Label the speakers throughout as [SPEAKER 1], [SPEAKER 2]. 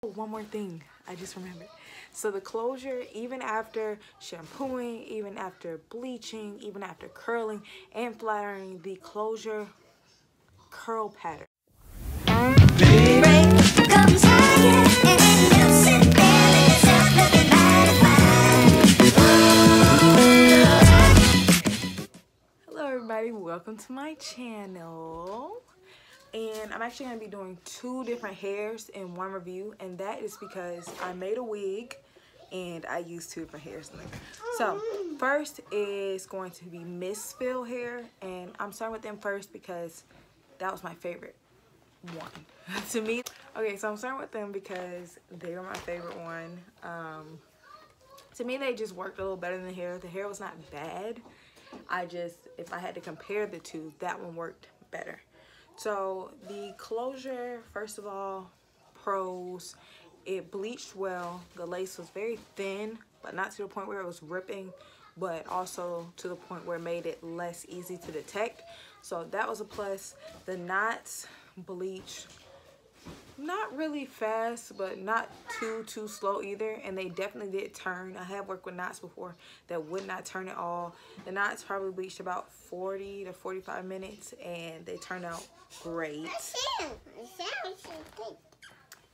[SPEAKER 1] One more thing I just remembered. So the closure, even after shampooing, even after bleaching, even after curling and flattering, the closure curl pattern. Hello everybody, welcome to my channel. And I'm actually going to be doing two different hairs in one review, and that is because I made a wig and I used two different hairs in there. So first is going to be Misfil hair, and I'm starting with them first because that was my favorite one to me. Okay, so I'm starting with them because they were my favorite one. To me, they just worked a little better than the hair. The hair was not bad. If I had to compare the two, that one worked better. So the closure, first of all, pros, it bleached well. The lace was very thin, but not to the point where it was ripping, but also to the point where it made it less easy to detect. So that was a plus. The knots bleached not really fast, but not too slow either, and they definitely did turn. I have worked with knots before that would not turn at all. The knots probably bleached about 40 to 45 minutes, and they turned out great.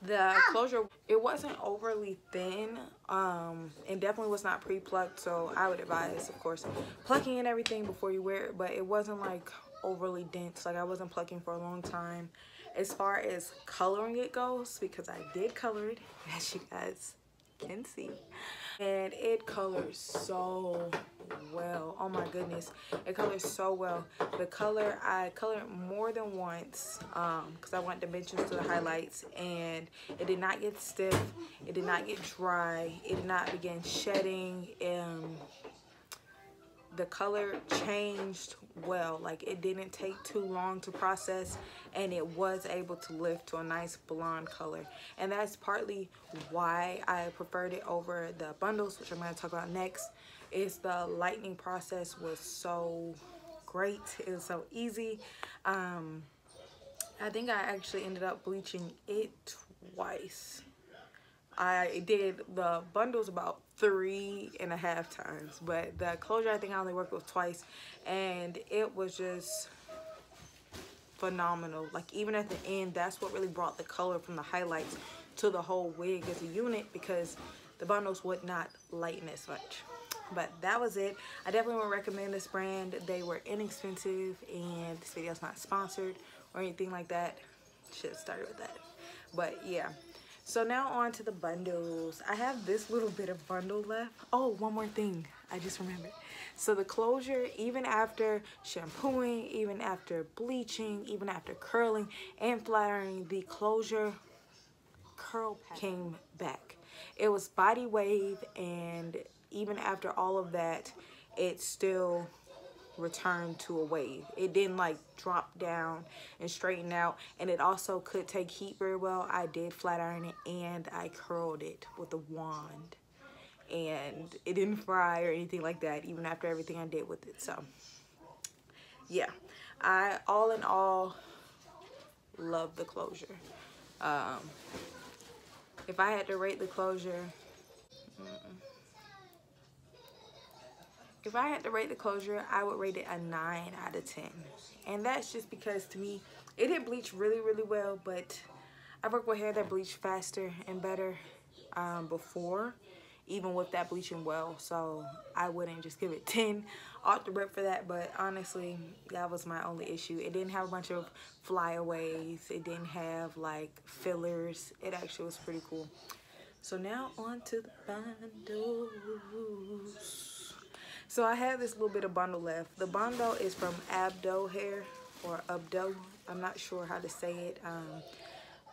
[SPEAKER 1] The closure, it wasn't overly thin, and definitely was not pre-plucked, so I would advise, of course, plucking and everything before you wear it, but it wasn't like overly dense. Like, I wasn't plucking for a long time. As far as coloring it goes, because I did color it, as you guys can see, and it colors so well. Oh my goodness, it colors so well. The color, I colored more than once because I want dimensions to the highlights, and it did not get stiff, it did not get dry, it did not begin shedding, and the color changed well. Like, it didn't take too long to process, and it was able to lift to a nice blonde color, and that's partly why I preferred it over the bundles, which I'm going to talk about next. Is the lightening process was so great. It was so easy. I think I actually ended up bleaching it twice. I did the bundles about 3.5 times, but the closure, I think I only worked with twice, and it was just phenomenal. Like, even at the end, that's what really brought the color from the highlights to the whole wig as a unit, because the bundles would not lighten as much. But that was it. I definitely would recommend this brand. They were inexpensive, and this video is not sponsored or anything like that. Should have started with that. But yeah. So now on to the bundles. I have this little bit of bundle left. Oh, one more thing I just remembered. So the closure, even after shampooing, even after bleaching, even after curling and flattering, the closure curl came back. It was body wave, and even after all of that, it still returned to a wave. It didn't like drop down and straighten out, and it also could take heat very well. I did flat iron it, and I curled it with a wand, and it didn't fry or anything like that, even after everything I did with it. So yeah, I all in all love the closure. If I had to rate the closure, I would rate it a 9 out of 10. And that's just because, to me, it did bleach really, really well, but I've worked with hair that bleached faster and better before, even with that bleaching well. So I wouldn't just give it 10 off the rip for that, but honestly, that was my only issue. It didn't have a bunch of flyaways. It didn't have, like, fillers. It actually was pretty cool. So now on to the bundles. So I have this little bit of bundle left. The bundle is from Abdo hair, or Abdo. I'm not sure how to say it.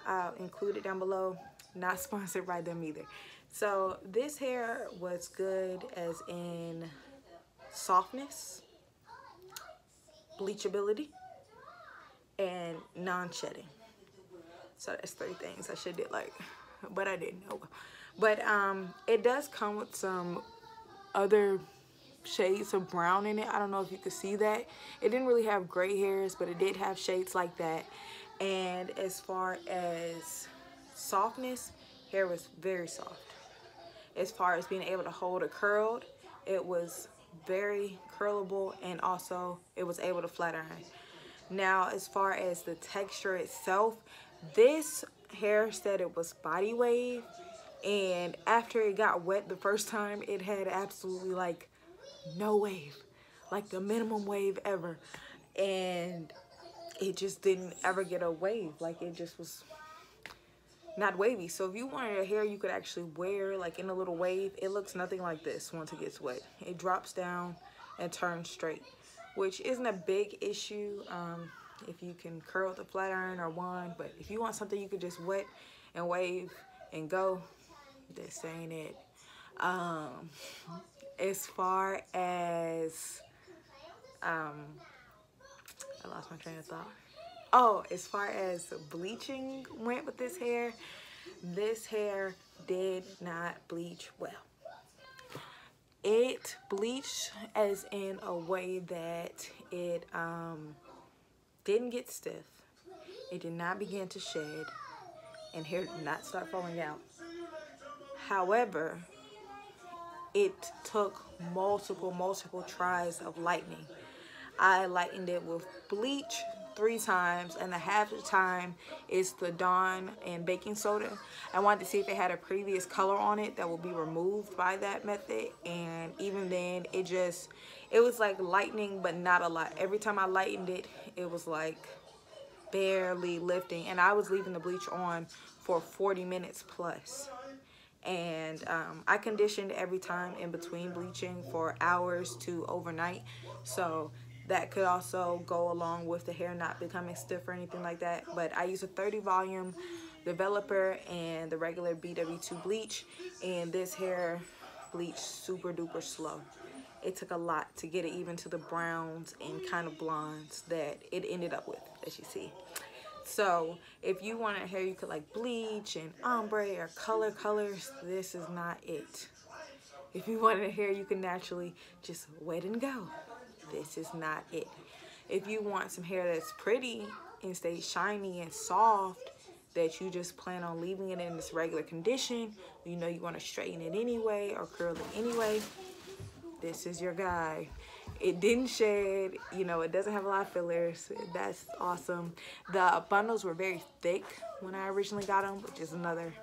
[SPEAKER 1] I'll include it down below. Not sponsored by them either. So this hair was good as in softness, bleachability, and non-shedding. So that's 3 things. I should did like, but I didn't know. But it does come with some other shades of brown in it. I don't know if you could see that. It didn't really have gray hairs, but it did have shades like that. And as far as softness, hair was very soft. As far as being able to hold it curled, it was very curlable, and also it was able to flat iron. Now, as far as the texture itself, this hair said it was body wave, and after it got wet the first time, it had absolutely like no wave, like the minimum wave ever, and it just didn't ever get a wave. Like, it just was not wavy. So if you wanted a hair you could actually wear like in a little wave, it looks nothing like this once it gets wet. It drops down and turns straight, which isn't a big issue if you can curl the flat iron or wand. But if you want something you could just wet and wave and go, this ain't it. As far as I lost my train of thought. Oh, as far as bleaching went with this hair did not bleach well. It bleached as in a way that it didn't get stiff. It did not begin to shed, and hair did not start falling out. However, it took multiple tries of lightening. I lightened it with bleach 3 times, and the half the time is the Dawn and baking soda. I wanted to see if it had a previous color on it that will be removed by that method, and even then it was like lightening but not a lot. Every time I lightened it, it was like barely lifting, and I was leaving the bleach on for 40 minutes plus. And I conditioned every time in between bleaching for hours to overnight, so that could also go along with the hair not becoming stiff or anything like that. But I use a 30 volume developer and the regular BW2 bleach, and this hair bleached super duper slow. It took a lot to get it even to the browns and kind of blondes that it ended up with, as you see. So if you want a hair you could like bleach and ombre or colors, this is not it. If you wanted a hair you can naturally just wet and go, this is not it. If you want some hair that's pretty and stays shiny and soft, that you just plan on leaving it in this regular condition, you know you want to straighten it anyway or curl it anyway, this is your guy. It didn't shed, you know, it doesn't have a lot of fillers. That's awesome. The bundles were very thick when I originally got them, which is another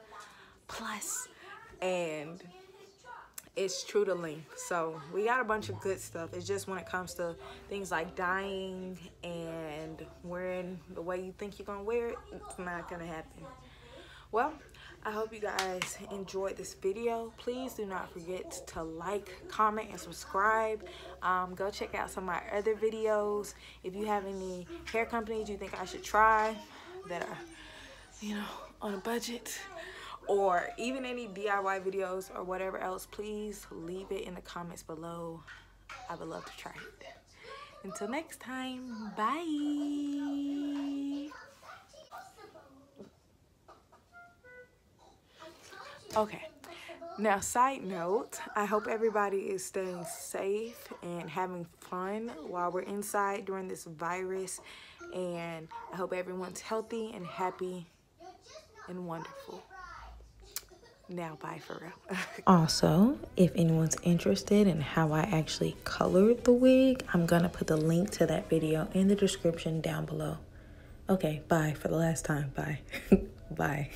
[SPEAKER 1] plus. And it's true to length. So we got a bunch of good stuff. It's just when it comes to things like dyeing and wearing the way you think you're gonna wear it, it's not gonna happen. Well, I hope you guys enjoyed this video. Please do not forget to like, comment, and subscribe. Go check out some of my other videos. If you have any hair companies you think I should try that are, you know, on a budget, or even any DIY videos or whatever else, please leave it in the comments below. I would love to try it. Until next time, bye. Okay, now side note, I hope everybody is staying safe and having fun while we're inside during this virus, and I hope everyone's healthy and happy and wonderful. Now, bye for real. Also, if anyone's interested in how I actually colored the wig, I'm gonna put the link to that video in the description down below. Okay, bye for the last time. Bye. Bye.